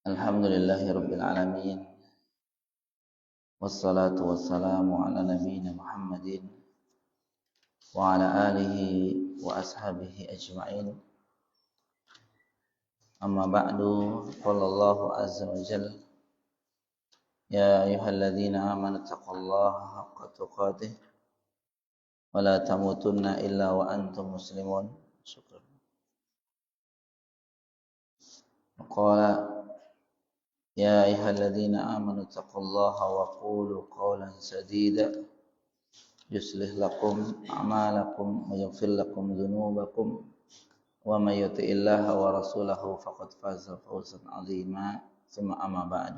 Alhamdulillahi Rabbil Alamin. Wassalatu wassalamu ala nabiyyina Muhammadin wa ala alihi wa ashabihi ajma'in. Amma ba'du, qala Allahu azza wa jalla, ya ayyuhalladzina amanu taqullaha haqqa tuqatih wa la tamutunna illa wa antum muslimun. Syukran. Qala يا أيها الذين آمنوا اتقوا الله وقولوا قولا سديدا يصلح لكم أعمالكم ويغفر لكم ذنوبكم ومن يطع الله ورسوله فقد فاز فوزا عظيما ثم أما بعد.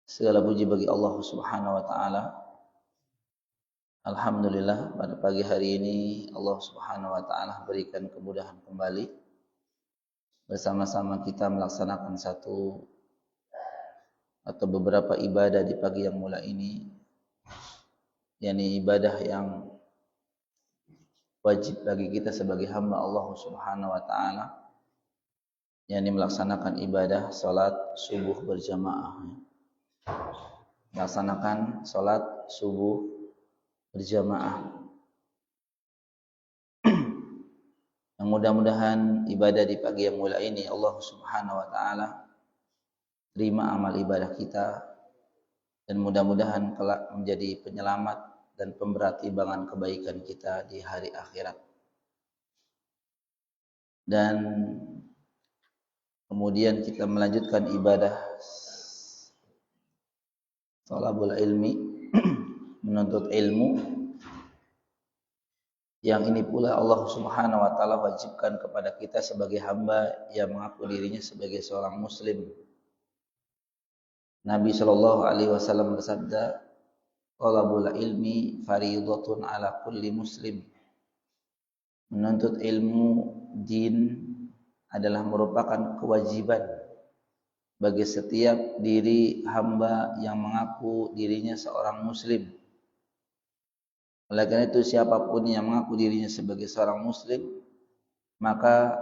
Segala puji bagi Allah Subhanahu wa taala. Alhamdulillah, pada pagi hari ini Allah Subhanahu wa taala berikan kemudahan kembali bersama-sama kita melaksanakan satu atau beberapa ibadah di pagi yang mulai ini, yakni ibadah yang wajib bagi kita sebagai hamba Allah Subhanahu wa taala, yakni melaksanakan ibadah salat subuh berjamaah. Melaksanakan salat subuh berjamaah. Yang mudah-mudahan ibadah di pagi yang mulai ini Allah Subhanahu wa taala terima amal ibadah kita, dan mudah-mudahan kelak menjadi penyelamat dan pemberat timbangan kebaikan kita di hari akhirat. Dan kemudian kita melanjutkan ibadah thalabul ilmi, menuntut ilmu, yang ini pula Allah Subhanahu wa taala wajibkan kepada kita sebagai hamba yang mengaku dirinya sebagai seorang muslim. Nabi sallallahu alaihi wasallam bersabda, "Thalabul ilmi fardhatun ala kulli muslim." Menuntut ilmu din adalah merupakan kewajiban bagi setiap diri hamba yang mengaku dirinya seorang muslim. Oleh karena itu, siapapun yang mengaku dirinya sebagai seorang muslim, maka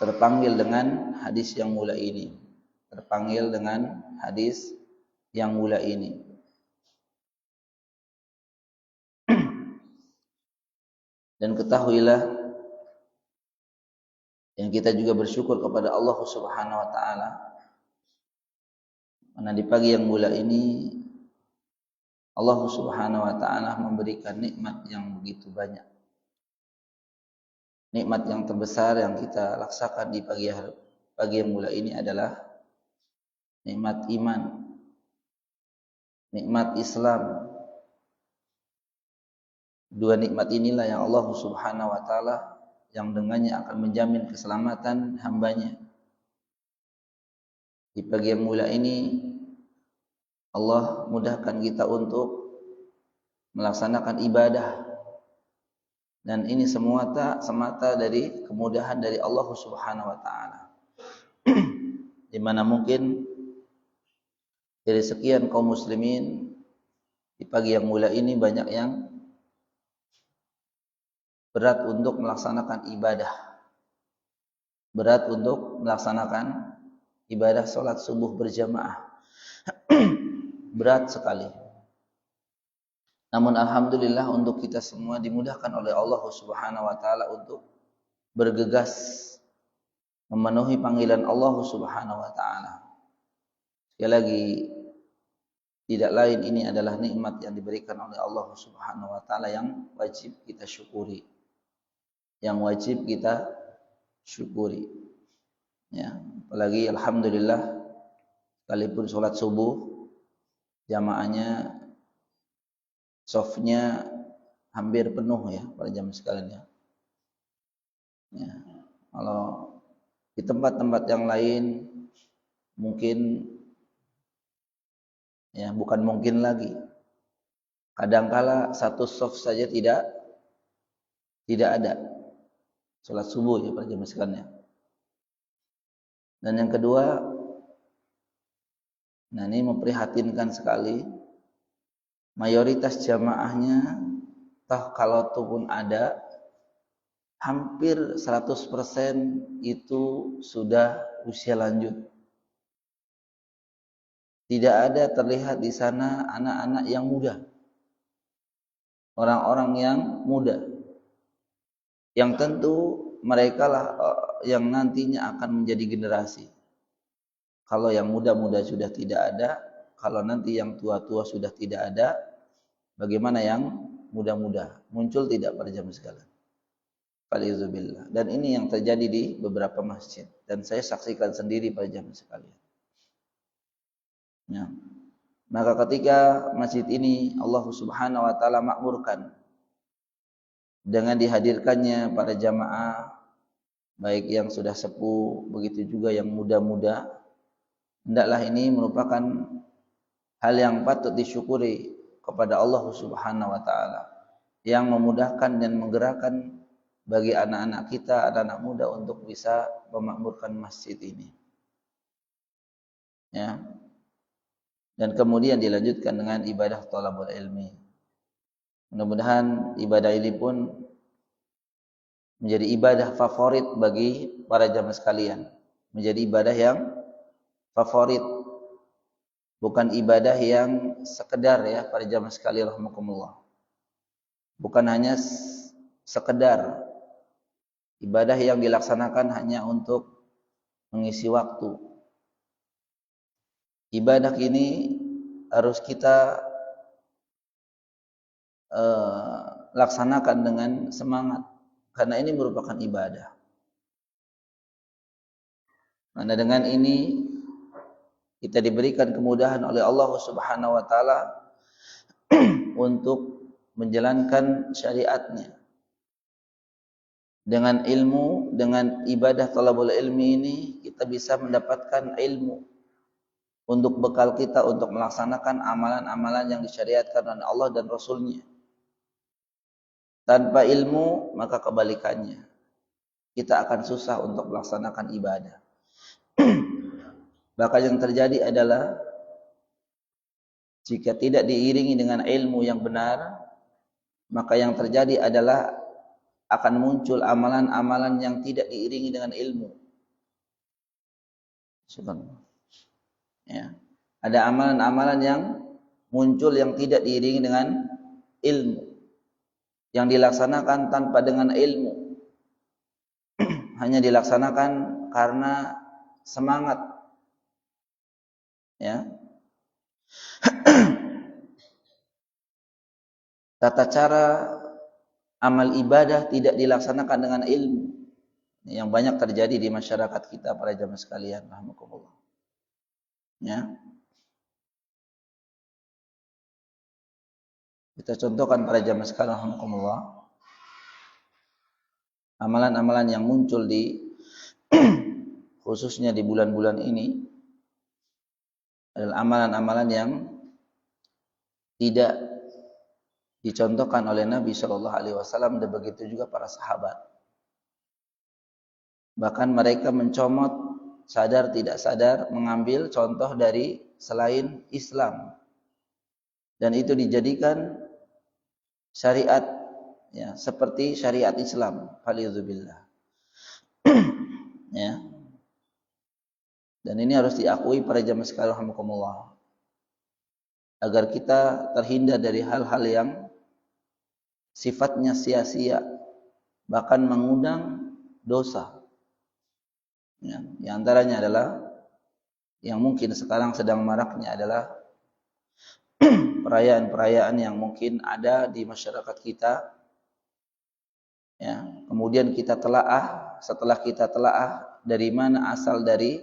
terpanggil dengan hadis yang mulia ini. Terpanggil dengan hadis yang mulia ini. Dan ketahuilah, yang kita juga bersyukur kepada Allah Subhanahu wa taala, karena di pagi yang mulia ini Allah Subhanahu wa taala memberikan nikmat yang begitu banyak. Nikmat yang terbesar yang kita laksakan di pagi yang mulia ini adalah nikmat iman, nikmat Islam. Dua nikmat inilah yang Allah Subhanahu wa taala yang dengannya akan menjamin keselamatan hambanya. Di pagi yang mulia ini Allah mudahkan kita untuk melaksanakan ibadah, dan ini semata dari kemudahan dari Allah Subhanahu wa taala. Di mana mungkin dari sekian kaum muslimin di pagi yang mulia ini banyak yang berat untuk melaksanakan ibadah. Berat untuk melaksanakan ibadah salat subuh berjamaah. Berat sekali. Namun alhamdulillah untuk kita semua dimudahkan oleh Allah Subhanahu wa taala untuk bergegas memenuhi panggilan Allah Subhanahu wa taala. Sekali lagi, tidak lain ini adalah nikmat yang diberikan oleh Allah Subhanahu wa taala yang wajib kita syukuri. Yang wajib kita syukuri. Ya, apalagi alhamdulillah sekalipun salat subuh jamaahnya softnya hampir penuh ya pada jam sekalian ya. Ya, kalau di tempat-tempat yang lain mungkin ya, bukan mungkin lagi, kadangkala satu soft saja tidak ada salat subuh ya pada jam sekalian. Dan yang kedua, nah ini memprihatinkan sekali, mayoritas jamaahnya toh kalau pun ada hampir 100% itu sudah usia lanjut. Tidak ada terlihat di sana anak-anak yang muda. Orang-orang yang muda. Yang tentu mereka lah yang nantinya akan menjadi generasi. Kalau yang muda-muda sudah tidak ada, kalau nanti yang tua-tua sudah tidak ada, bagaimana yang muda-muda? Muncul tidak pada zaman sekarang? Falizubillah. Dan ini yang terjadi di beberapa masjid. Dan saya saksikan sendiri pada zaman sekalian. Ya. Maka ketika masjid ini Allah Subhanahu wa taala makmurkan dengan dihadirkannya para jamaah, baik yang sudah sepuh, begitu juga yang muda-muda, hendaklah ini merupakan hal yang patut disyukuri kepada Allah Subhanahu wa taala yang memudahkan dan menggerakkan bagi anak-anak kita, anak-anak muda untuk bisa memakmurkan masjid ini. Ya. Dan kemudian dilanjutkan dengan ibadah thalabul ilmi. Mudah-mudahan ibadah ini pun menjadi ibadah favorit bagi para jamaah sekalian. Menjadi ibadah yang favorit. Bukan ibadah yang sekedar ya para jamaah sekalian rahimakumullah. Bukan hanya sekedar ibadah yang dilaksanakan hanya untuk mengisi waktu. Ibadah ini harus kita laksanakan dengan semangat, karena ini merupakan ibadah. Karena dengan ini kita diberikan kemudahan oleh Allah Subhanahu wa taala untuk menjalankan syariatnya. Dengan ilmu, dengan ibadah thalabul ilmi ini kita bisa mendapatkan ilmu untuk bekal kita untuk melaksanakan amalan-amalan yang disyariatkan oleh Allah dan Rasul-Nya. Tanpa ilmu, maka kebalikannya. Kita akan susah untuk melaksanakan ibadah. Bahkan yang terjadi adalah jika tidak diiringi dengan ilmu yang benar, maka yang terjadi adalah akan muncul amalan-amalan yang tidak diiringi dengan ilmu. Subhanallah. Ya. Ada amalan-amalan yang muncul yang tidak diiringi dengan ilmu, yang dilaksanakan tanpa dengan ilmu, hanya dilaksanakan karena semangat. Ya. Tata cara amal ibadah tidak dilaksanakan dengan ilmu, yang banyak terjadi di masyarakat kita para jamaah sekalian rahimakumullah. Ya. Kita contohkan para jamaah sekalian rahimakumullah. Amalan-amalan yang muncul di khususnya di bulan-bulan ini adalah amalan-amalan yang tidak dicontohkan oleh Nabi Shallallahu Alaihi Wasallam dan begitu juga para sahabat. Bahkan mereka mencomot sadar tidak sadar mengambil contoh dari selain Islam, dan itu dijadikan syariat ya, seperti syariat Islam. Falizubillah. Ya. Dan ini harus diakui para jamaah sekalian rahimakumullah, agar kita terhindar dari hal-hal yang sifatnya sia-sia, bahkan mengundang dosa. Ya, di antaranya adalah yang mungkin sekarang sedang maraknya adalah perayaan-perayaan yang mungkin ada di masyarakat kita. Ya, kemudian kita telaah, setelah kita telaah dari mana asal dari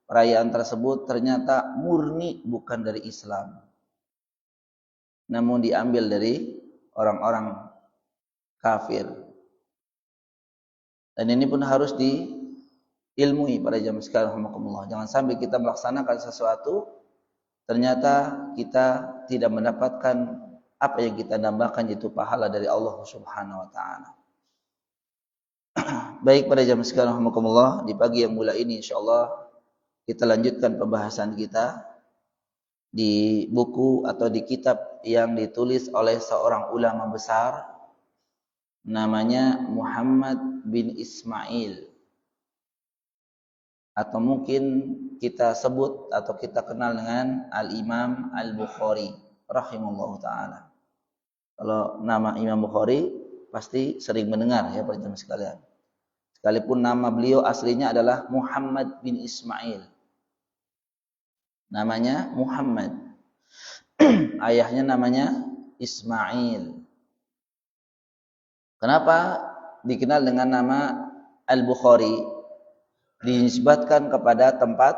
perayaan tersebut, ternyata murni bukan dari Islam, namun diambil dari orang-orang kafir. Dan ini pun harus diilmui para jamaah sekalian rahimakumullah. Jangan sampai kita melaksanakan sesuatu ternyata kita tidak mendapatkan apa yang kita dambakan, yaitu pahala dari Allah Subhanahu wa taala. Baik para jamaah sekalian rahimakumullah, di pagi yang mulia ini insyaallah kita lanjutkan pembahasan kita di buku atau di kitab yang ditulis oleh seorang ulama besar namanya Muhammad bin Ismail, atau mungkin kita sebut atau kita kenal dengan Al-Imam Al-Bukhari rahimahullahu taala. Kalau nama Imam Bukhari pasti sering mendengar ya para jemaah sekalian. Sekalipun nama beliau aslinya adalah Muhammad bin Ismail. Namanya Muhammad. Ayahnya namanya Ismail. Kenapa dikenal dengan nama Al-Bukhari? Dinisbatkan kepada tempat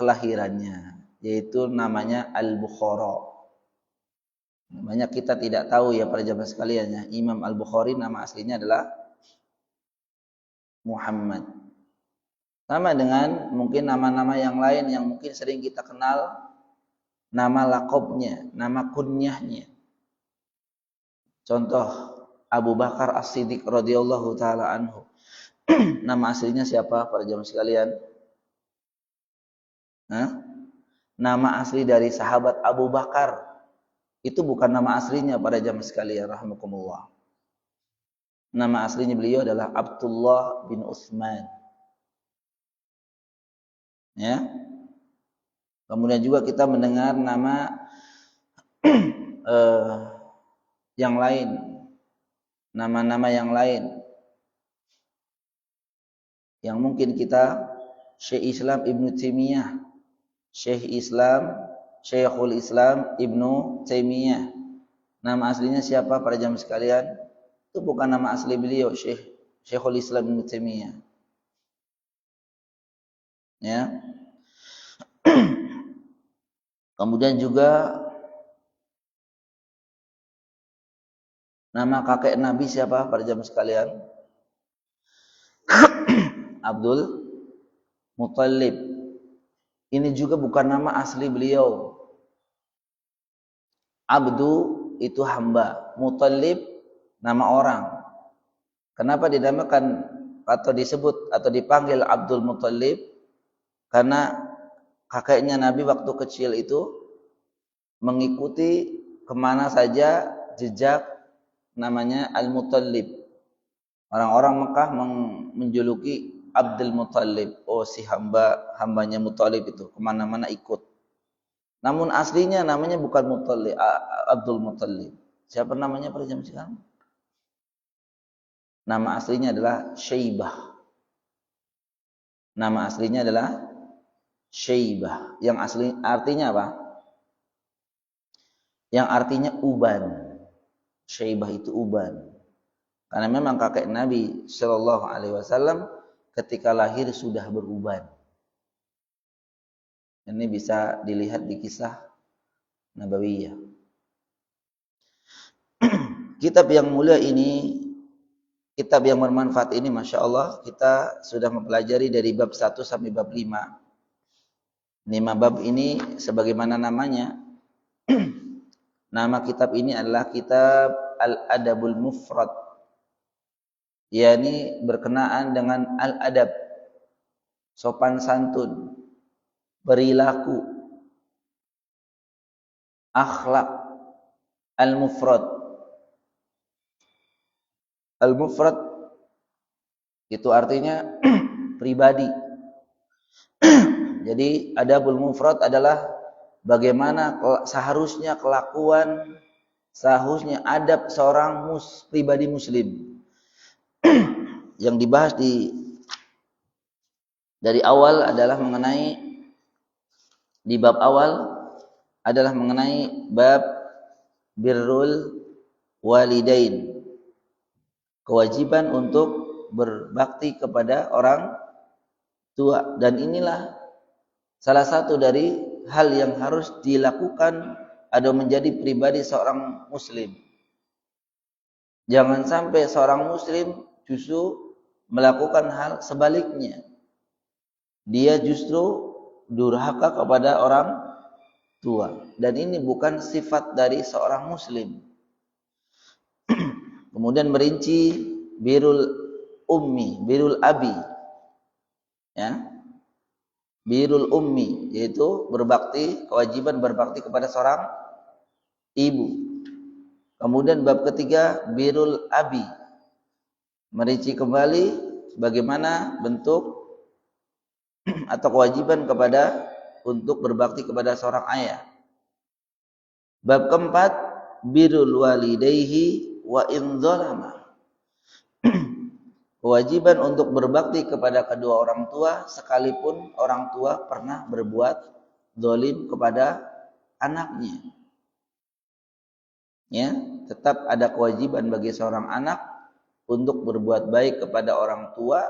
kelahirannya, yaitu namanya Al-Bukhara. Namanya kita tidak tahu ya para jemaah sekalian ya. Imam Al-Bukhari nama aslinya adalah Muhammad. Sama dengan mungkin nama-nama yang lain yang mungkin sering kita kenal, nama laqabnya, nama kunyahnya. Contoh Abu Bakar As-Siddiq radhiyallahu taala anhu. Nama aslinya siapa para jemaah sekalian? Nama asli dari sahabat Abu Bakar itu bukan nama aslinya para jemaah sekalian rahimakumullah. Nama aslinya beliau adalah Abdullah bin Utsman. Ya. Kemudian juga kita mendengar nama yang lain, nama-nama yang lain yang mungkin kita Syekh Islam Ibnu Taimiyah, Syekhul Islam Ibnu Taimiyah. Nama aslinya siapa para jamaah sekalian? Itu bukan nama asli beliau, Syekhul Islam Ibnu Taimiyah. Ya. Kemudian juga nama kakek Nabi siapa para jamaah sekalian? Abdul Muttalib. Ini juga bukan nama asli beliau. Abdu itu hamba, Muttalib nama orang. Kenapa dinamakan atau disebut atau dipanggil Abdul Muttalib? Karena kakeknya Nabi waktu kecil itu mengikuti kemana saja jejak namanya Al-Muttalib. Orang-orang Mekah menjuluki Abdul Muttalib. Oh, si hambanya Muttalib itu kemana-mana ikut. Namun aslinya namanya bukan Muttalib, Abdul Muttalib. Siapa namanya para jemaah sekalian? Nama aslinya adalah Syaibah. Nama aslinya adalah Syaibah. Yang asli artinya apa? Yang artinya uban. Syaibah itu uban. Karena memang kakek Nabi Shallallahu Alaihi Wasallam ketika lahir sudah beruban. Ini bisa dilihat di kisah Nabawiyah. Kitab yang mulia ini, kitab yang bermanfaat ini, Masya Allah, kita sudah mempelajari dari bab 1 sampai bab 5. 5 bab ini sebagaimana namanya. Nama kitab ini adalah kitab Al-Adabul Mufrad, yakni berkenaan dengan al-adab, sopan santun, perilaku, akhlak. Al-Mufrad. Al-Mufrad itu artinya pribadi. Jadi adabul mufrad adalah bagaimana seharusnya kelakuan, seharusnya adab seorang pribadi muslim. Yang dibahas dari awal adalah mengenai, di bab awal adalah mengenai bab birrul walidain, kewajiban untuk berbakti kepada orang tua. Dan inilah salah satu dari hal yang harus dilakukan atau menjadi pribadi seorang muslim. Jangan sampai seorang muslim justru melakukan hal sebaliknya. Dia justru durhaka kepada orang tua. Dan ini bukan sifat dari seorang muslim. Kemudian merinci birrul ummi, birrul abi. Ya. Birrul ummi, yaitu berbakti, kewajiban berbakti kepada seorang ibu. Kemudian bab ketiga birrul abi, merinci kembali bagaimana bentuk atau kewajiban untuk berbakti kepada seorang ayah. Bab keempat, birrul walidayhi wa in dzalama. Kewajiban untuk berbakti kepada kedua orang tua sekalipun orang tua pernah berbuat zalim kepada anaknya. Ya, tetap ada kewajiban bagi seorang anak untuk berbuat baik kepada orang tua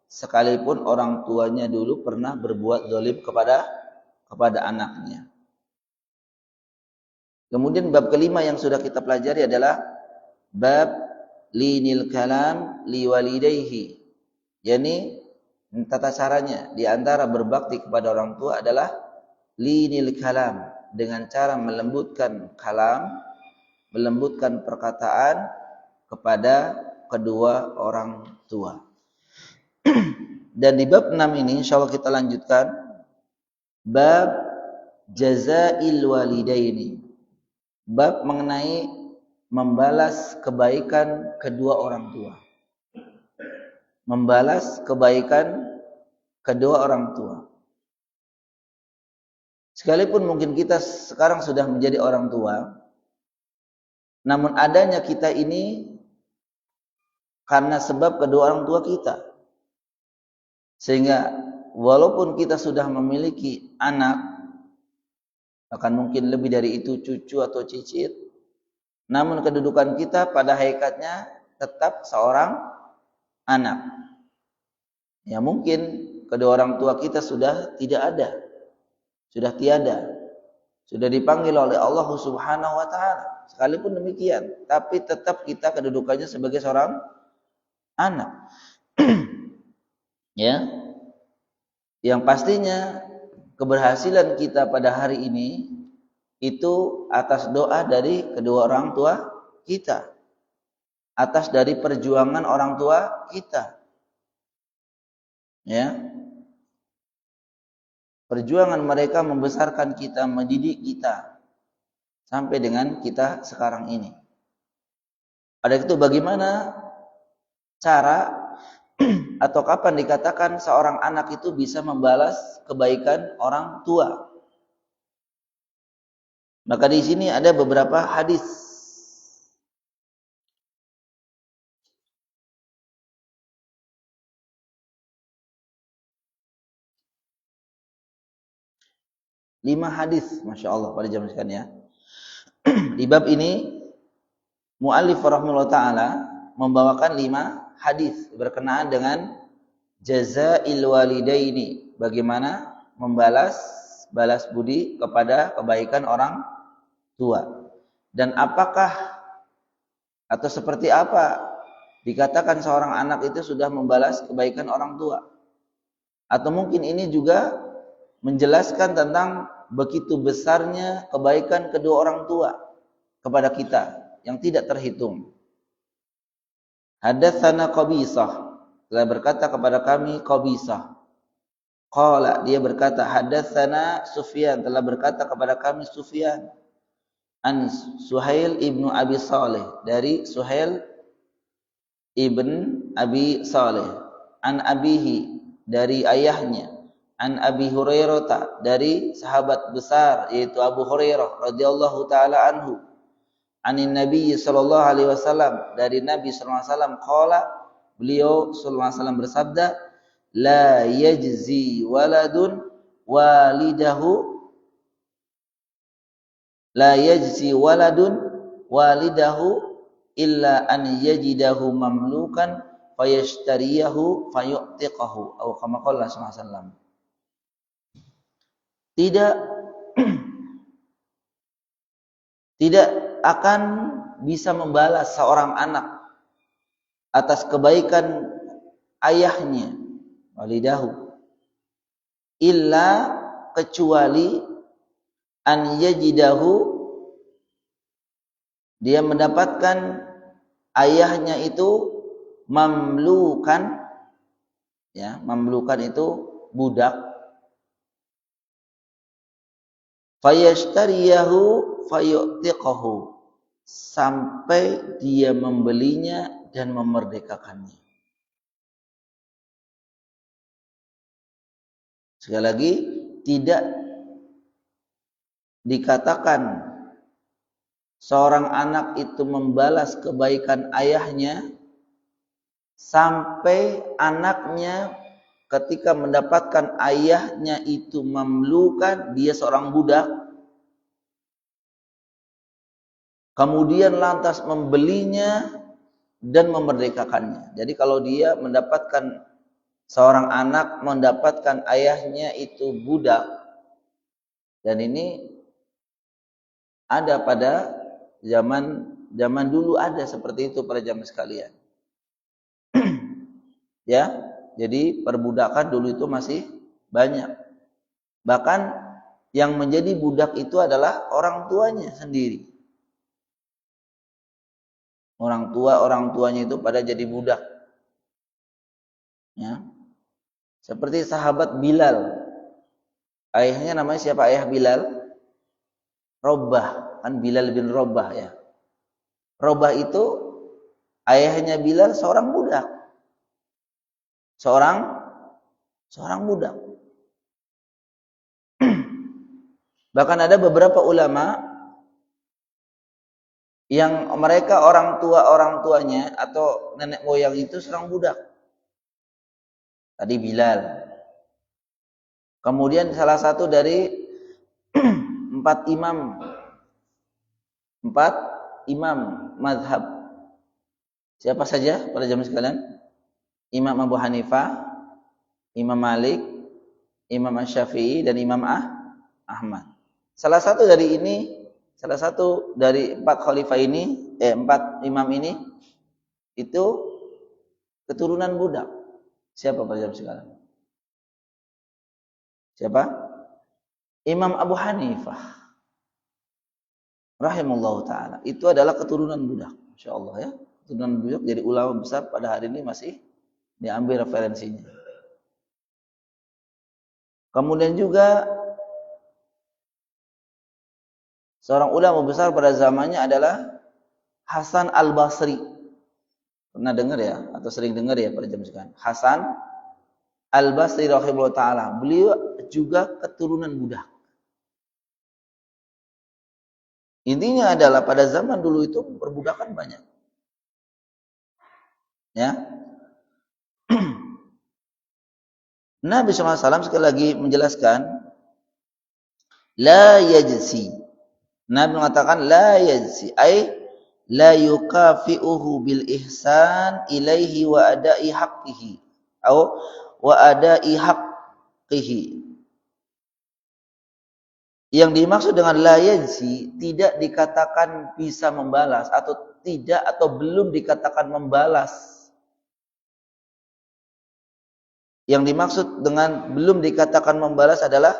sekalipun orang tuanya dulu pernah berbuat zalim kepada anaknya. Kemudian bab kelima yang sudah kita pelajari adalah bab linil kalam liwalidayhi. Yani tata caranya di antara berbakti kepada orang tua adalah linil kalam, dengan cara melembutkan kalam, melembutkan perkataan kepada kedua orang tua. Dan di bab 6 ini insyaallah kita lanjutkan bab jazail walidaini. Bab mengenai membalas kebaikan kedua orang tua. Membalas kebaikan kedua orang tua. Sekalipun mungkin kita sekarang sudah menjadi orang tua, namun adanya kita ini karena sebab kedua orang tua kita. Sehingga walaupun kita sudah memiliki anak, bahkan mungkin lebih dari itu cucu atau cicit, namun kedudukan kita pada hakikatnya tetap seorang anak. Ya mungkin kedua orang tua kita sudah tidak ada, sudah tiada, sudah dipanggil oleh Allah Subhanahu wa taala. Sekalipun demikian, tapi tetap kita kedudukannya sebagai seorang anak. Ya. Yang pastinya keberhasilan kita pada hari ini itu atas doa dari kedua orang tua kita, atas dari perjuangan orang tua kita. Ya. Perjuangan mereka membesarkan kita, mendidik kita sampai dengan kita sekarang ini. Ada itu bagaimana cara atau kapan dikatakan seorang anak itu bisa membalas kebaikan orang tua? Maka di sini ada beberapa hadis. Lima hadis, Masya Allah pada zaman sekarang ya. Di bab ini mu'allif rahimahullah ta'ala membawakan 5 hadis berkenaan dengan jazail walidaini, bagaimana balas budi kepada kebaikan orang tua. Dan apakah atau seperti apa dikatakan seorang anak itu sudah membalas kebaikan orang tua? Atau mungkin ini juga menjelaskan tentang begitu besarnya kebaikan kedua orang tua kepada kita yang tidak terhitung. Hadatsana Qabisah, telah berkata kepada kami Qabisah. Qala, dia berkata hadatsana Sufyan, telah berkata kepada kami Sufyan. An Suhail ibnu Abi Saleh, dari Suhail ibn Abi Saleh. An abihi, dari ayahnya. An Abi Hurairah, dari sahabat besar yaitu Abu Hurairah radhiyallahu taala anhu. Anin Nabi sallallahu alaihi wasallam, dari Nabi sallallahu alaihi wasallam qala, beliau sallallahu alaihi wasallam bersabda, la yajzi waladun walidahu, la yajzi waladun walidahu illa an yajidahu mamlukan fayashtariyahu fayu'tiqahu, atau kama qala sallallahu alaihi wasallam. Tidak akan bisa membalas seorang anak atas kebaikan ayahnya, walidahu, illa, kecuali an yajidahu, dia mendapatkan ayahnya itu mamlukan, ya, mamlukan itu budak, fayashtariyahu fayu'tiqahu, sampai dia membelinya dan memerdekakannya. Sekali lagi, tidak dikatakan seorang anak itu membalas kebaikan ayahnya sampai anaknya ketika mendapatkan ayahnya itu mamlukan, dia seorang budak, kemudian lantas membelinya dan memerdekakannya. Jadi kalau dia mendapatkan, seorang anak mendapatkan ayahnya itu budak, dan ini ada pada zaman dulu, ada seperti itu pada zaman sekalian. Ya, jadi perbudakan dulu itu masih banyak. Bahkan yang menjadi budak itu adalah orang tuanya sendiri. Orang tuanya itu pada jadi budak. Ya. Seperti sahabat Bilal. Ayahnya namanya siapa ayah Bilal? Robah, kan Bilal bin Robah ya. Robah itu ayahnya Bilal seorang budak. Seorang budak. Bahkan ada beberapa ulama yang mereka orang tuanya atau nenek moyang itu seorang budak. Tadi Bilal. Kemudian salah satu dari empat imam mazhab. Siapa saja pada zaman sekalian? Imam Abu Hanifah, Imam Malik, Imam Syafi'i, dan Imam Ahmad. Salah satu dari empat khalifah ini, empat imam ini, itu keturunan budak. Siapa pada zaman sekarang? Siapa? Imam Abu Hanifah rahimahullah ta'ala. Itu adalah keturunan budak. Masya Allah ya. Keturunan budak jadi ulama besar pada hari ini masih diambil referensinya. Kemudian juga seorang ulama besar pada zamannya adalah Hasan Al-Basri. Pernah dengar ya? Atau sering dengar ya pada zaman sekarang? Hasan Al-Basri rahimahullah ta'ala. Beliau juga keturunan budak. Intinya adalah pada zaman dulu itu perbudakan banyak. Ya. Nabi SAW sekali lagi menjelaskan, la yajzi. Nabi mengatakan la yajzi, ay la yukafi'uhu bil ihsan ilaihi wa ada'i haqqihi, atau wa ada'i haqqihi. Yang dimaksud dengan la yajzi, tidak dikatakan bisa membalas, atau tidak, atau belum dikatakan membalas. Yang dimaksud dengan belum dikatakan membalas adalah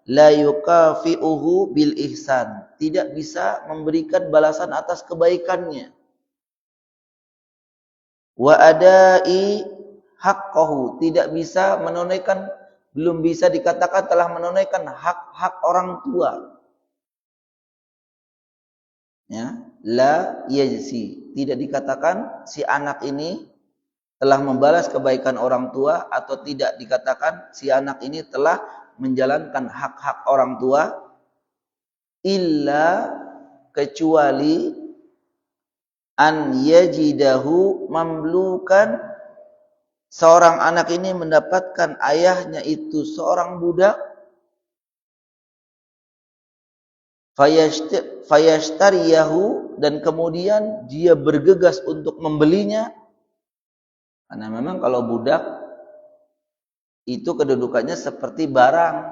la yukafi'uhu bil ihsan, tidak bisa memberikan balasan atas kebaikannya. Wa ada'i haqqahu, tidak bisa menunaikan, belum bisa dikatakan telah menunaikan hak-hak orang tua. Ya, la yajzi, tidak dikatakan si anak ini telah membalas kebaikan orang tua, atau tidak dikatakan si anak ini telah menjalankan hak-hak orang tua, illa, kecuali an yajidahu mamlukan, seorang anak ini mendapatkan ayahnya itu seorang budak, fayashtariyahu, dan kemudian dia bergegas untuk membelinya. Karena memang kalau budak itu kedudukannya seperti barang.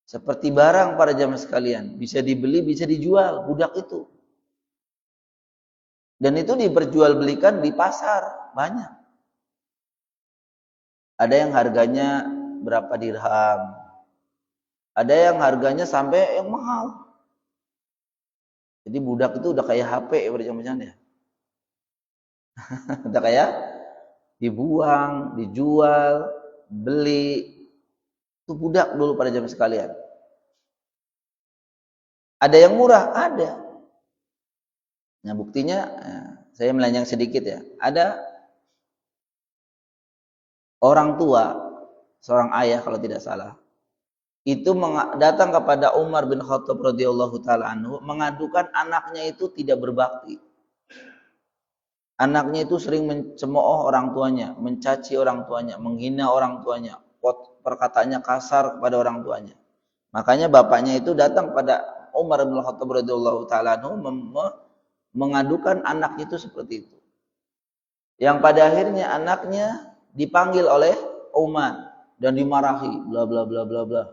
Seperti barang pada zaman sekalian. Bisa dibeli, bisa dijual budak itu. Dan itu diperjualbelikan di pasar. Banyak. Ada yang harganya berapa dirham. Ada yang harganya sampai yang mahal. Jadi budak itu udah kayak HP pada zaman ya. Udah kayak dibuang, dijual, beli. Itu budak dulu pada zaman sekalian. Ada yang murah? Ada. Nah buktinya, saya melenceng sedikit ya. Ada orang tua, seorang ayah kalau tidak salah, itu datang kepada Umar bin Khattab radhiyallahu taala anhu mengadukan anaknya itu tidak berbakti. Anaknya itu sering mencemooh orang tuanya, mencaci orang tuanya, menghina orang tuanya, perkataannya kasar kepada orang tuanya. Makanya bapaknya itu datang pada Umar bin Khattab radhiyallahu taala anhu mengadukan anaknya itu seperti itu. Yang pada akhirnya anaknya dipanggil oleh Umar dan dimarahi, bla bla bla bla bla.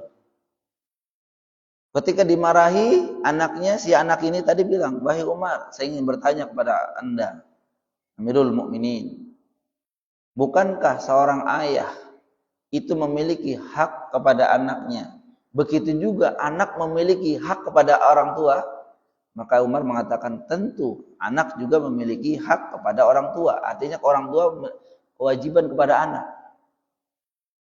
Ketika dimarahi, anaknya, si anak ini tadi bilang, "Wahai Umar, saya ingin bertanya kepada Anda, Amirul Mukminin, bukankah seorang ayah itu memiliki hak kepada anaknya? Begitu juga anak memiliki hak kepada orang tua?" Maka Umar mengatakan, tentu anak juga memiliki hak kepada orang tua. Artinya orang tua kewajiban kepada anak.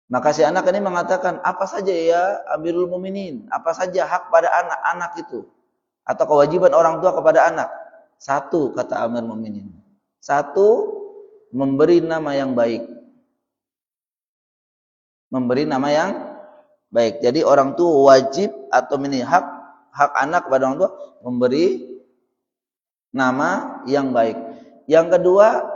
Maka si anak ini mengatakan, apa saja ya Amirul Mukminin? Apa saja hak pada anak-anak itu? Atau kewajiban orang tua kepada anak? Satu, kata Amirul Mukminin. Satu, memberi nama yang baik. Memberi nama yang baik. Jadi orang tua wajib atau ini hak anak kepada orang tua memberi nama yang baik. Yang kedua,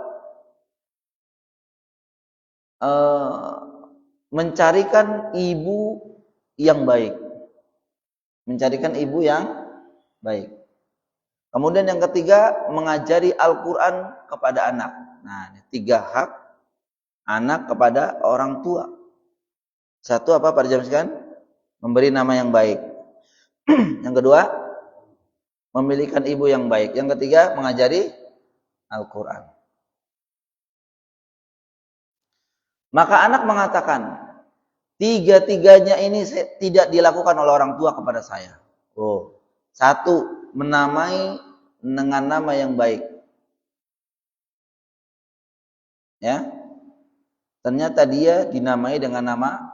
mencarikan ibu yang baik. Mencarikan ibu yang baik. Kemudian yang ketiga, mengajari Al-Quran kepada anak. Nah, ini 3 hak anak kepada orang tua. Satu apa pada jam sekian? Memberi nama yang baik. Yang kedua, memilihkan ibu yang baik. Yang ketiga, mengajari Al-Quran. Maka anak mengatakan, 3-tiganya ini tidak dilakukan oleh orang tua kepada saya. Oh, satu, menamai dengan nama yang baik. Ya, ternyata dia dinamai dengan nama,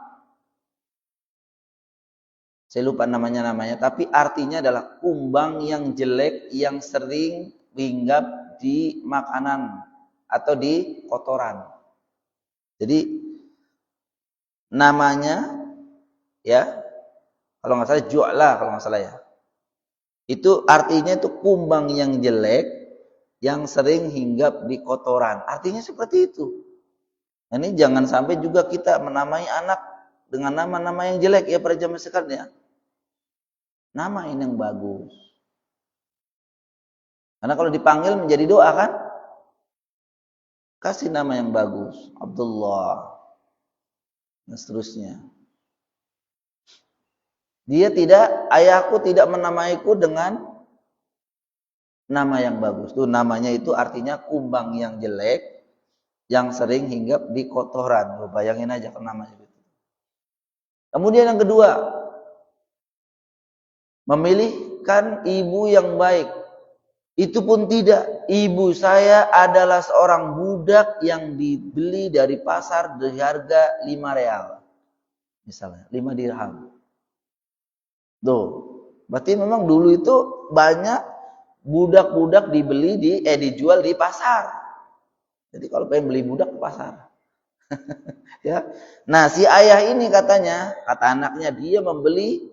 saya lupa namanya, tapi artinya adalah kumbang yang jelek yang sering hinggap di makanan atau di kotoran. Jadi namanya ya, kalau nggak salah Ju'la kalau nggak salah ya. Itu artinya itu kumbang yang jelek yang sering hinggap di kotoran. Artinya seperti itu. Nah, ini jangan sampai juga kita menamai anak dengan nama-nama yang jelek ya pada zaman sekarang ya. Namain yang bagus. Karena kalau dipanggil menjadi doa kan? Kasih nama yang bagus, Abdullah, dan seterusnya. Dia tidak, ayahku tidak menamaiku dengan nama yang bagus. Tuh namanya itu artinya kumbang yang jelek, yang sering hinggap di kotoran. Loh, bayangin aja kan namanya gitu. Kemudian yang kedua, memilihkan ibu yang baik. Itu pun tidak. Ibu saya adalah seorang budak yang dibeli dari pasar dari harga 5 real. Misalnya, 5 dirham. Tuh, berarti memang dulu itu banyak budak-budak dijual di pasar. Jadi kalau pengen beli budak ke pasar. Ya. Nah, si ayah ini katanya, kata anaknya, dia membeli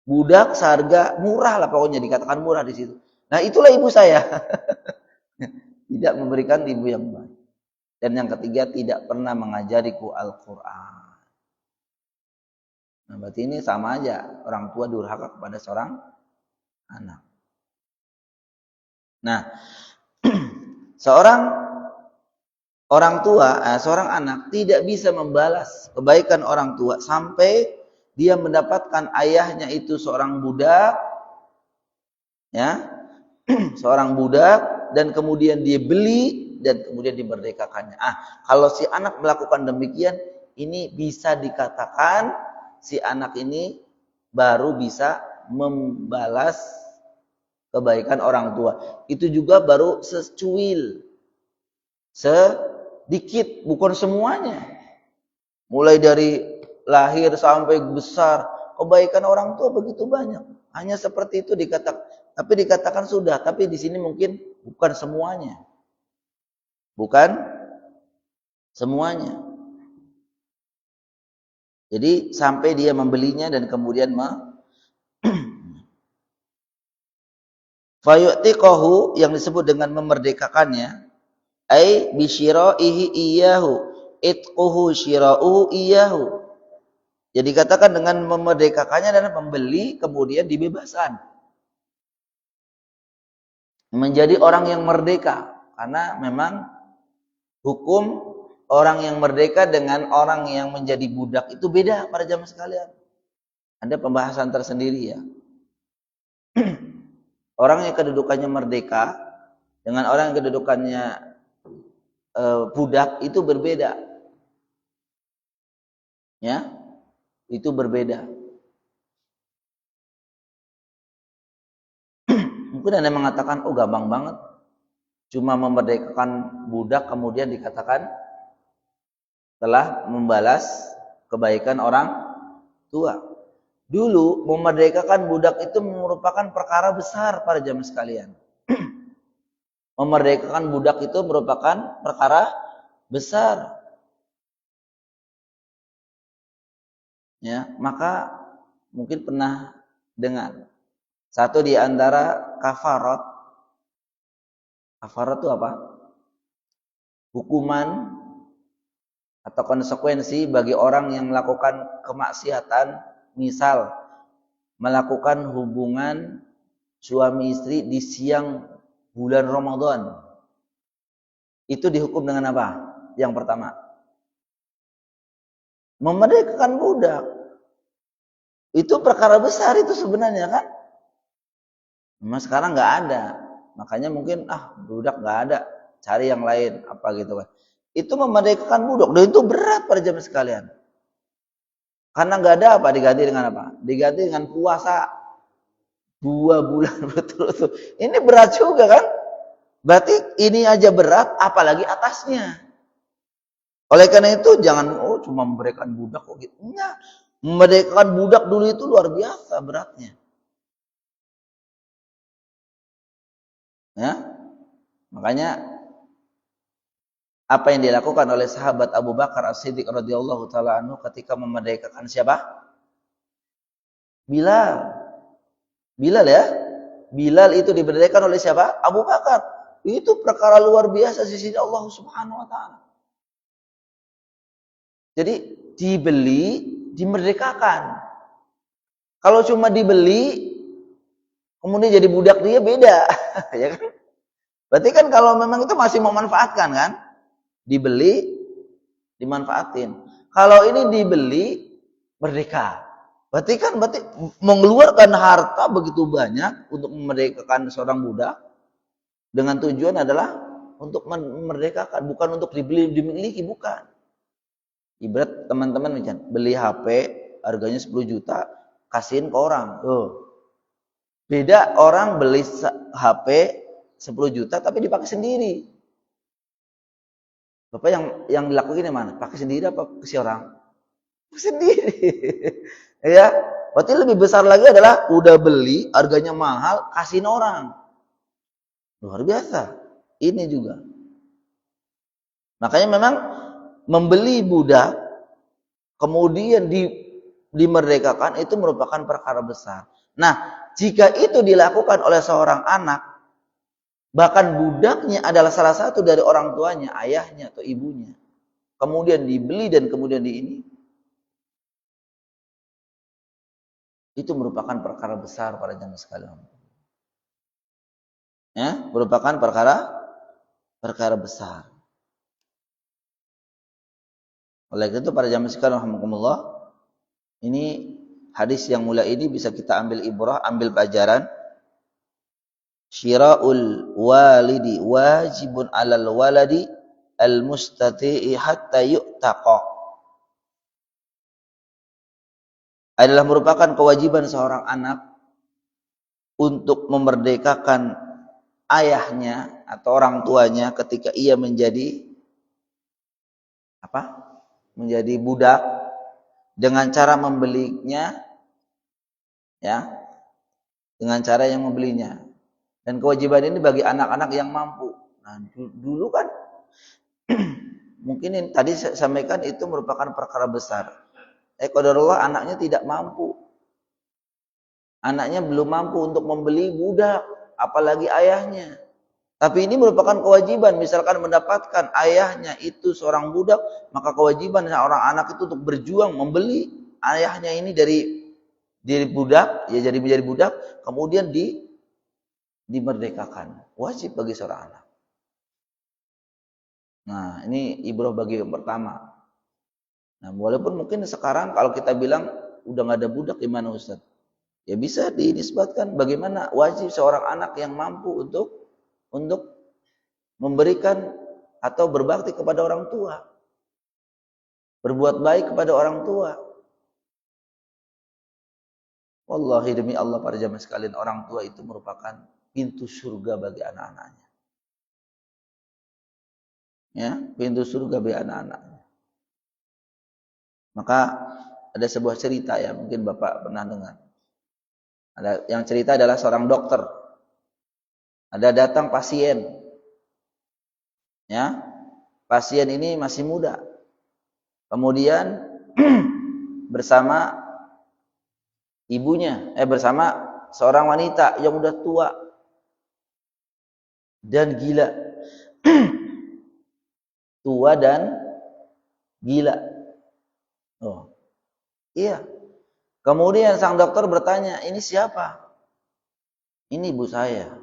budak seharga murah lah, pokoknya dikatakan murah di situ. Nah, itulah ibu saya. Tidak memberikan ibu yang baik. Dan yang ketiga, tidak pernah mengajariku Al-Quran. Nah, berarti ini sama aja. Orang tua durhaka kepada seorang anak. Nah, seorang anak tidak bisa membalas kebaikan orang tua sampai dia mendapatkan ayahnya itu seorang budak, ya, seorang budak, dan kemudian dia beli dan kemudian dimerdekakannya. Kalau si anak melakukan demikian, ini bisa dikatakan si anak ini baru bisa membalas kebaikan orang tua. Itu juga baru secuil, sedikit, bukan semuanya. Mulai dari lahir sampai besar, kebaikan orang tua begitu banyak. Hanya seperti itu dikatakan. Tapi dikatakan sudah, tapi di sini mungkin bukan semuanya. Bukan semuanya. Jadi sampai dia membelinya dan kemudian fayu'tiqahu yang disebut dengan memerdekakannya, ai bisyira'ihi iyyahu, itquhu syira'uhu iyyahu. Jadi katakan dengan memerdekakannya dan membeli kemudian dibebaskan. Menjadi orang yang merdeka, karena memang hukum orang yang merdeka dengan orang yang menjadi budak itu beda para jamaah sekalian. Ada pembahasan tersendiri ya. Orang yang kedudukannya merdeka dengan orang yang kedudukannya budak itu berbeda. Ya. Itu berbeda. Mungkin Anda mengatakan, oh gampang banget. Cuma memerdekakan budak kemudian dikatakan telah membalas kebaikan orang tua. Dulu memerdekakan budak itu merupakan perkara besar para jamaah sekalian. Memerdekakan budak itu merupakan perkara besar. Ya, maka mungkin pernah dengar satu di antara kafarat. Kafarat itu apa? Hukuman atau konsekuensi bagi orang yang melakukan kemaksiatan, misal melakukan hubungan suami istri di siang bulan Ramadan. Itu dihukum dengan apa? Yang pertama, memerdekakan budak. Itu perkara besar itu sebenarnya kan? Memang sekarang nggak ada. Makanya mungkin budak nggak ada, cari yang lain apa gitu kan. Itu memerdekakan budak dan itu berat pada jamaah sekalian. Karena nggak ada apa, diganti dengan apa? Diganti dengan puasa 2 bulan betul-betul. Ini berat juga kan? Berarti ini aja berat, apalagi atasnya. Oleh karena itu jangan cuma memerdekakan budak kok gitu. Enggak. Memerdekakan budak dulu itu luar biasa beratnya. Ya. Makanya apa yang dilakukan oleh sahabat Abu Bakar As-Siddiq radhiyallahu taala anhu ketika memerdekakan siapa? Bilal. Bilal ya. Bilal itu dimerdekakan oleh siapa? Abu Bakar. Itu perkara luar biasa di sisi Allah Subhanahu wa taala. Jadi dibeli, dimerdekakan. Kalau cuma dibeli kemudian jadi budak dia beda, ya kan? Berarti kan kalau memang itu masih memanfaatkan kan? Dibeli, dimanfaatin. Kalau ini dibeli, merdeka. Berarti mengeluarkan harta begitu banyak untuk memerdekakan seorang budak dengan tujuan adalah untuk memerdekakan, bukan untuk dibeli, dimiliki, bukan. Ibarat teman-teman beli HP harganya 10 juta, kasihin ke orang. Beda orang beli HP 10 juta tapi dipakai sendiri. Bapak yang dilakukan mana? Pakai sendiri apa ke si orang? Sendiri. Ya, berarti lebih besar lagi adalah udah beli, harganya mahal, kasihin orang. Luar biasa. Ini juga. Makanya memang membeli budak kemudian dimerdekakan itu merupakan perkara besar. Nah, jika itu dilakukan oleh seorang anak, bahkan budaknya adalah salah satu dari orang tuanya, ayahnya atau ibunya, kemudian dibeli dan kemudian itu merupakan perkara besar para jamaah sekalian. Ya, merupakan perkara besar. Oleh itu para jamaah sekalian rahimakumullah, ini hadis yang mulai ini bisa kita ambil ibrah, ambil pelajaran. Syira'ul walidi wajibun 'alal waladi al-mustati'i hatta yu'taqa. Adalah merupakan kewajiban seorang anak untuk memerdekakan ayahnya atau orang tuanya ketika ia menjadi menjadi budak dengan cara membelinya, ya, dengan cara yang membelinya. Dan kewajiban ini bagi anak-anak yang mampu. Nah, dulu kan mungkin tadi saya sampaikan itu merupakan perkara besar. qadarullah anaknya tidak mampu. Anaknya belum mampu untuk membeli budak, apalagi ayahnya. Tapi ini merupakan kewajiban, misalkan mendapatkan ayahnya itu seorang budak, maka kewajiban seorang anak itu untuk berjuang membeli ayahnya ini dari budak, ya jadi menjadi budak, kemudian dimerdekakan. Wajib bagi seorang anak. Nah, ini ibrah bagi yang pertama. Nah, walaupun mungkin sekarang kalau kita bilang udah nggak ada budak, gimana Ustaz? Ya bisa dinisbatkan bagaimana wajib seorang anak yang mampu untuk memberikan atau berbakti kepada orang tua. Berbuat baik kepada orang tua. Wallahi demi Allah para jamaah sekalian, orang tua itu merupakan pintu surga bagi anak-anaknya. Ya, pintu surga bagi anak-anaknya. Maka ada sebuah cerita ya, mungkin Bapak pernah dengar. Ada yang cerita adalah seorang dokter. Ada datang pasien. Ya. Pasien ini masih muda. Kemudian bersama ibunya, bersama seorang wanita yang udah tua dan gila. Tua dan gila. Oh. Iya. Kemudian sang dokter bertanya, "Ini siapa?" "Ini ibu saya."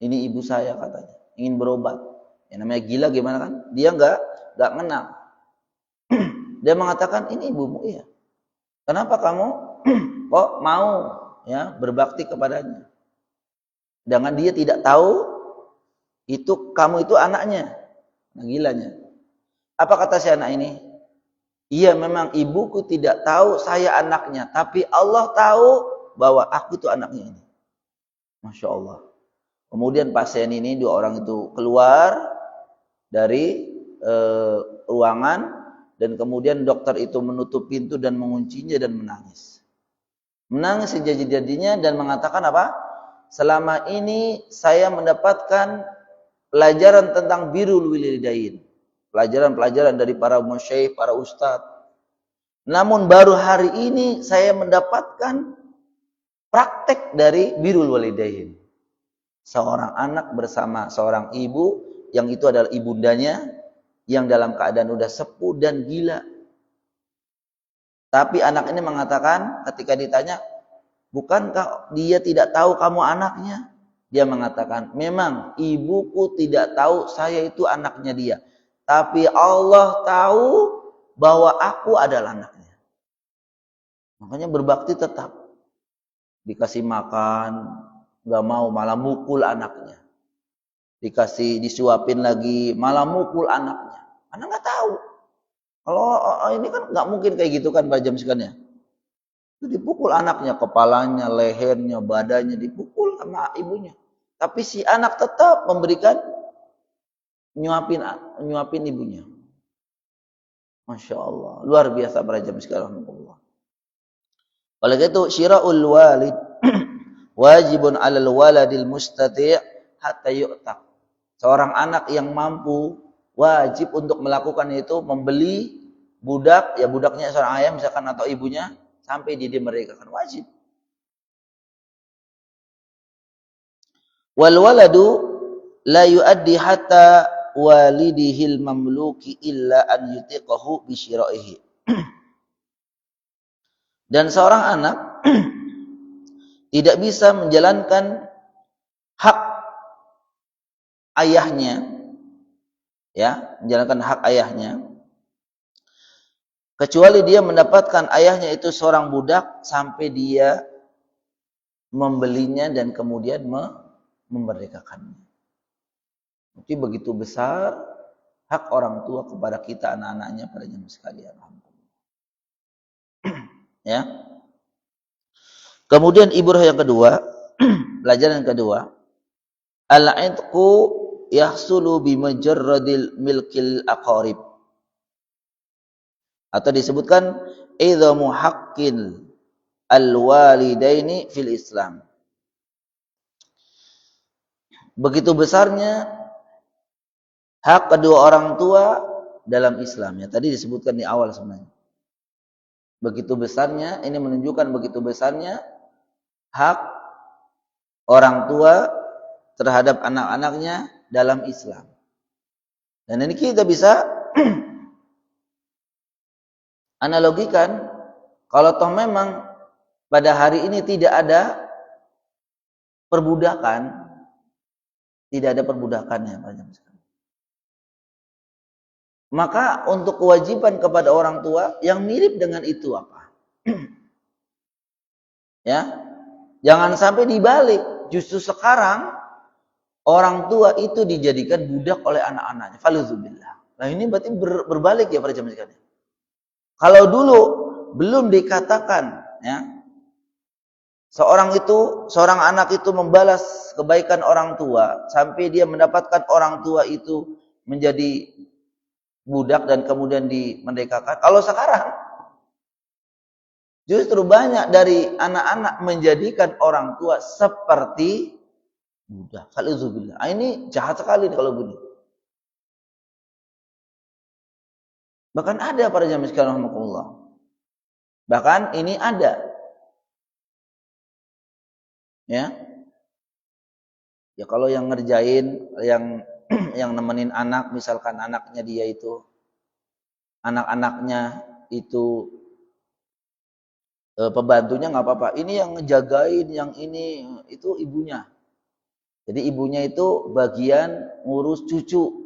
"Ini ibu saya," katanya. Ingin berobat. Yang namanya gila gimana kan? Dia enggak kenal. Dia mengatakan, "Ini ibumu." "Iya." "Kenapa kamu kok mau ya berbakti kepadanya?" Dengan dia tidak tahu itu kamu itu anaknya. Nah, gilanya. Apa kata si anak ini? "Iya, memang ibuku tidak tahu saya anaknya, tapi Allah tahu bahwa aku itu anaknya ini." Masya Allah. Kemudian pasien ini, dua orang itu keluar dari ruangan, dan kemudian dokter itu menutup pintu dan menguncinya dan menangis. Menangis sejadi-jadinya dan mengatakan apa? "Selama ini saya mendapatkan pelajaran tentang birrul walidain. Pelajaran-pelajaran dari para masyayikh, para ustadz. Namun baru hari ini saya mendapatkan praktek dari birrul walidain." Seorang anak bersama seorang ibu, yang itu adalah ibundanya, yang dalam keadaan udah sepuh dan gila. Tapi anak ini mengatakan ketika ditanya, "Bukankah dia tidak tahu kamu anaknya?" Dia mengatakan, "Memang ibuku tidak tahu saya itu anaknya dia. Tapi Allah tahu bahwa aku adalah anaknya." Makanya berbakti tetap. Dikasih makan, gak mau, malah mukul anaknya. Disuapin lagi, malah mukul anaknya. Anak gak tahu. Kalau ini kan gak mungkin kayak gitu kan Pak Jam sekalian. Itu dipukul anaknya, kepalanya, lehernya, badannya dipukul sama ibunya. Tapi si anak tetap memberikan nyuapin ibunya. Masya Allah, luar biasa para jam sekalian. Oleh itu syira'ul walid wajibun 'alal waladil mustati' hatta yu'taq. Seorang anak yang mampu wajib untuk melakukan itu, membeli budak, ya budaknya seorang ayah misalkan atau ibunya, sampai dia dimerdekakan, wajib. Wal waladu la yuaddi hatta walidihil mamluki illa an yutiqahu bi syira'ihi. Dan seorang anak tidak bisa menjalankan hak ayahnya, ya, menjalankan hak ayahnya, kecuali dia mendapatkan ayahnya itu seorang budak sampai dia membelinya dan kemudian memerdekakannya. Jadi begitu besar hak orang tua kepada kita anak-anaknya pada zaman sekalian. Ya. Kemudian ibrah yang kedua, pelajaran yang kedua, al-'itqu yahsulu bi majarradil milkil aqarib. Atau disebutkan idzamu haqqil al-walidaini fil Islam. Begitu besarnya hak kedua orang tua dalam Islam. Ya, tadi disebutkan di awal sebenarnya. Begitu besarnya, ini menunjukkan begitu besarnya hak orang tua terhadap anak-anaknya dalam Islam. Dan ini kita bisa analogikan, kalau toh memang pada hari ini tidak ada perbudakan, tidak ada perbudakannya, maka untuk kewajiban kepada orang tua yang mirip dengan itu apa? Ya, jangan sampai dibalik. Justru sekarang orang tua itu dijadikan budak oleh anak-anaknya. Faluzubillah. Nah ini berarti berbalik ya para jamaah sekalian. Kalau dulu belum dikatakan, ya, seorang anak itu membalas kebaikan orang tua sampai dia mendapatkan orang tua itu menjadi budak dan kemudian dimerdekakan. Kalau sekarang justru banyak dari anak-anak menjadikan orang tua seperti budak. Falzubillah. Ini jahat sekali kalau begini. Bahkan ada para jamaah sekalian rahimakumullah. Bahkan ini ada. Ya. Ya kalau yang ngerjain, yang nemenin anak, misalkan anaknya dia itu, anak-anaknya itu pembantunya nggak apa-apa. Ini yang ngejagain, yang ini itu ibunya. Jadi ibunya itu bagian ngurus cucu.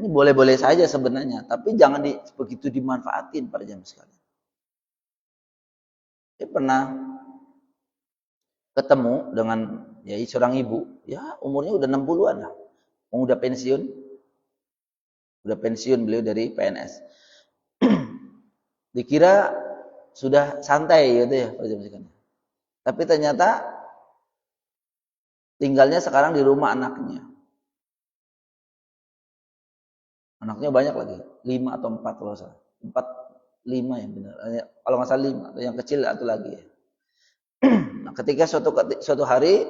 Ini boleh-boleh saja sebenarnya, tapi jangan begitu dimanfaatin pada jam sekalian. Saya pernah ketemu dengan ya seorang ibu, ya umurnya udah 60-an lah. Udah pensiun. Udah pensiun beliau dari PNS. Dikira sudah santai gitu ya pada jam sekalian. Tapi ternyata tinggalnya sekarang di rumah anaknya. Anaknya banyak lagi, 5 atau 4 kalau salah. 4, 5 ya benar. Kalau nggak salah 5, yang kecil atau lagi ya. Nah, ketika suatu hari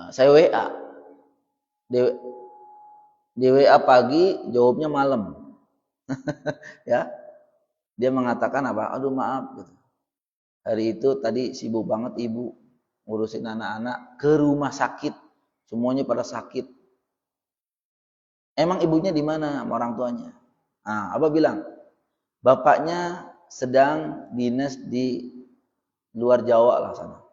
saya WA. Di WA pagi, jawabnya malam. Ya. Dia mengatakan apa? Aduh maaf gitu. Hari itu tadi sibuk banget ibu ngurusin anak-anak ke rumah sakit. Semuanya pada sakit. Emang ibunya di mana sama orang tuanya? Nah, Abah bilang, bapaknya sedang dinas di luar Jawa lah sana.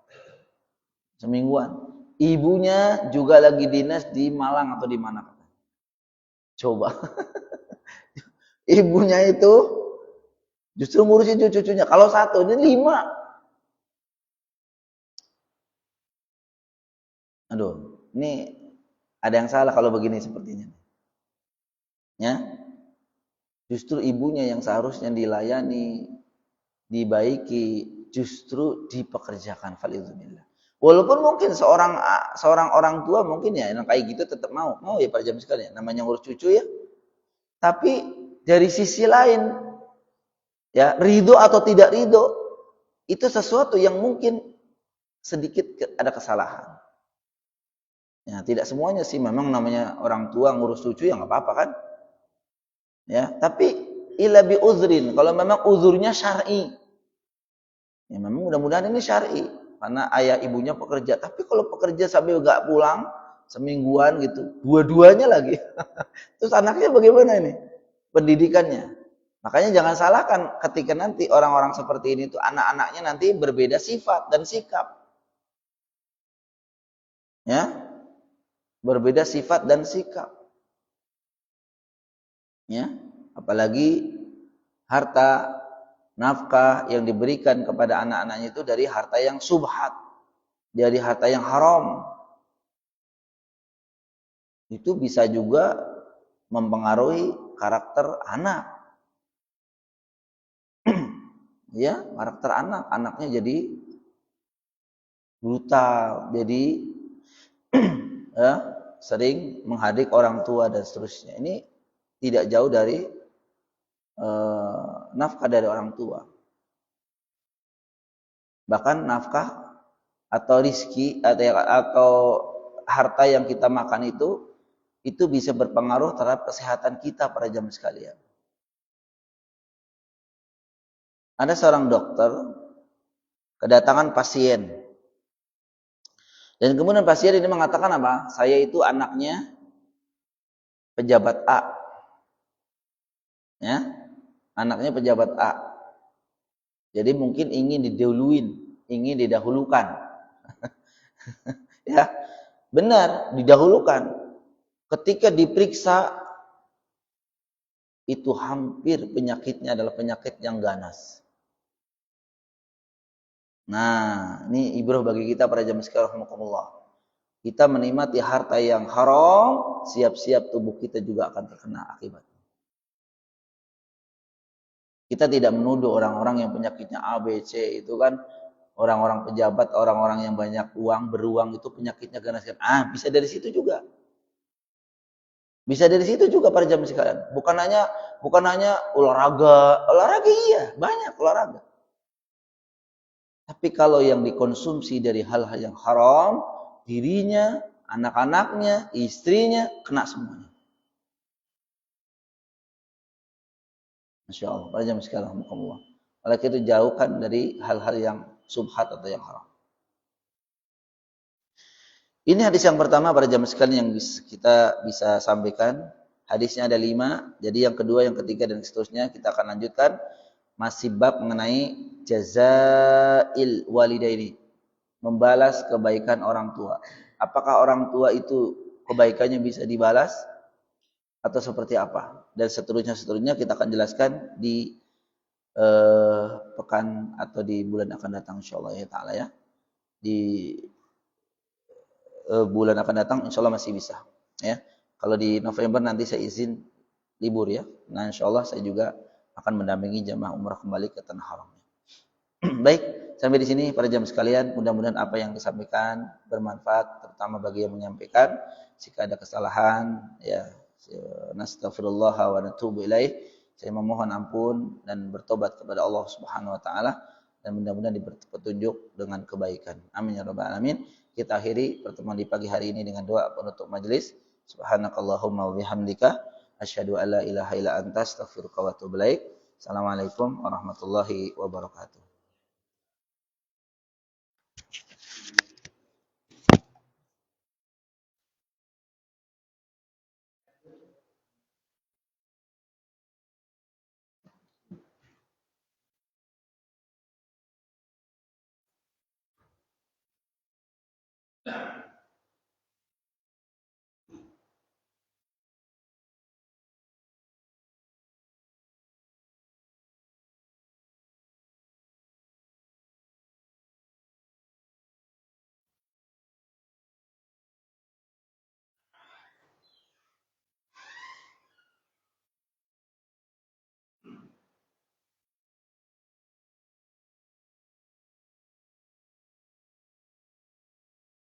Semingguan. Ibunya juga lagi dinas di Malang atau di mana. Coba. Ibunya itu justru ngurusin cucu-cucunya. Kalau satu, ini 5. Aduh, ini ada yang salah kalau begini sepertinya. Ya, justru ibunya yang seharusnya dilayani, dibaiki, justru dipekerjakan. Falillah. Walaupun mungkin seorang orang tua mungkin ya yang kayak gitu tetap mau ya pada jam sekalian. Namanya ngurus cucu ya. Tapi dari sisi lain, ya ridho atau tidak ridho itu sesuatu yang mungkin sedikit ada kesalahan. Ya tidak semuanya sih memang namanya orang tua ngurus cucu ya nggak apa-apa kan. Ya, tapi ila bi uzrin, kalau memang uzurnya syar'i. Ya memang mudah-mudahan ini syar'i karena ayah ibunya pekerja. Tapi kalau pekerja sampai enggak pulang semingguan gitu, dua-duanya lagi. Terus anaknya bagaimana ini? Pendidikannya. Makanya jangan salahkan ketika nanti orang-orang seperti ini tuh anak-anaknya nanti berbeda sifat dan sikap. Ya. Berbeda sifat dan sikap. Ya, apalagi harta nafkah yang diberikan kepada anak-anaknya itu dari harta yang subhat, dari harta yang haram. Itu bisa juga mempengaruhi karakter anak. Ya, karakter anaknya jadi brutal, jadi ya, sering menghadik orang tua dan seterusnya. Ini tidak jauh dari nafkah dari orang tua. Bahkan nafkah atau rizki atau harta yang kita makan itu bisa berpengaruh terhadap kesehatan kita pada jam sekalian. Ada seorang dokter kedatangan pasien. Dan kemudian pasien ini mengatakan apa? Saya itu anaknya pejabat A. Ya, anaknya pejabat A. Jadi mungkin ingin didahulukan. Ya, benar, didahulukan. Ketika diperiksa, itu hampir penyakitnya adalah penyakit yang ganas. Nah, ini ibrah bagi kita para jamaah sekalian rahimakumullah. Kita menikmati harta yang haram, siap-siap tubuh kita juga akan terkena akibatnya. Kita tidak menuduh orang-orang yang penyakitnya A, B, C itu kan orang-orang pejabat, orang-orang yang banyak uang, beruang itu penyakitnya ganas. Bisa dari situ juga. Bisa dari situ juga para jamaah sekalian. Bukan hanya olahraga iya, banyak olahraga. Tapi kalau yang dikonsumsi dari hal-hal yang haram, dirinya, anak-anaknya, istrinya kena semuanya. Masya Allah, para jamaah sekalian rahimakumullah. Oleh itu jauhkan dari hal-hal yang subhat atau yang haram. Ini hadis yang pertama para jamaah sekalian yang kita bisa sampaikan. Hadisnya ada 5. Jadi yang kedua, yang ketiga dan seterusnya kita akan lanjutkan. Masih bab mengenai jazail walidaini. Membalas kebaikan orang tua. Apakah orang tua itu kebaikannya bisa dibalas? Atau seperti apa? Dan seterusnya kita akan jelaskan di pekan atau di bulan akan datang insyaallah ya ta'ala ya. Di bulan akan datang insyaallah masih bisa ya. Kalau di November nanti saya izin libur ya. Nah insyaallah saya juga akan mendampingi jamaah umrah kembali ke tanah haram. Baik, sampai di sini para jamaah sekalian, mudah-mudahan apa yang disampaikan bermanfaat terutama bagi yang menyampaikan. Jika ada kesalahan ya nastaghfirullah wa natubu ilaih. Saya memohon ampun dan bertobat kepada Allah Subhanahu wa taala dan mudah-mudahan diberi petunjuk dengan kebaikan. Amin ya rabbal alamin. Kita akhiri pertemuan di pagi hari ini dengan doa penutup majelis. Subhanakallahumma wa bihamdika asyhadu an la ilaha illa anta astaghfiruka wa atubu ilaik. Assalamualaikum warahmatullahi wabarakatuh.